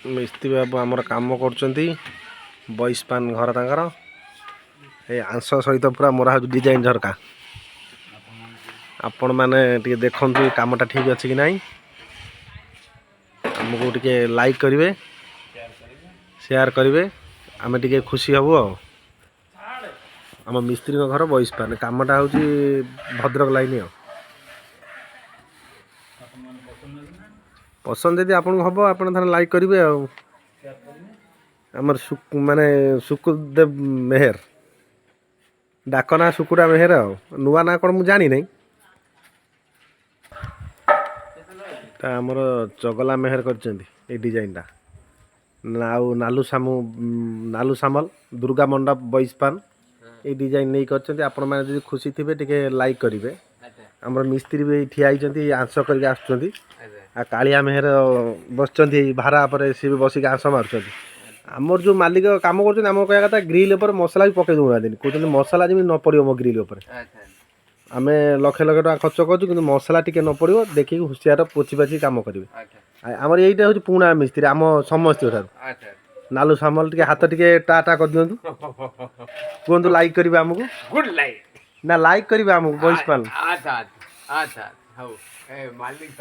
मिस्त्री बाबू आमर कम कर बइस्पान घर तांकर आंस सहित पूरा मोरा डिजाइन झरका आपण मैंने देखु कामटा ठीक अच्छे कि नहीं आमको टे लाइक करेंगे शेयर करेंगे आम टे खुशी हबू आम मिस्त्री घर बइस्पान कामटा हूँ भद्रक लाइन पसंद यदि आपन हम आप लाइक करेंगे आमर माने सुकुदेव मेहर डाकना सुकुरा मेहर नुआ ना कौन मुझे जानी नहीं आमर चगला मेहर कर डिजाइन टा नालू सामू नालू सामल दुर्गा मंडप बइस्पान ये डिजाइन नहीं कर आपण मैंने खुशी थे टे लाइक करेंगे आमर मिस्त्री भी ठिया आंस करके आसुँच आ कालिया मेहर बस भारा पर सी भी बसिक आंस मार्च आमर जो मालिक कम कर कह कथा ग्रिल मसला भी पकई दूना कहते मसला जमी न पड़ो मो ग्रिल आम लक्ष लक्ष टाँग खर्च करूँ मसला टी न पड़ो देखिए हुशियार पोची पाची कम करेंगे आमर यहीटा हूँ पुणा मिस्त्री आम समस्त नालू सामल टे हाथ टे टा कर दिंतु कहतु लाइक करेंगे आमको गुड लाइक ना लाइक करेंगे आमको बइस्पान अच्छा अच्छा अच्छा मालिक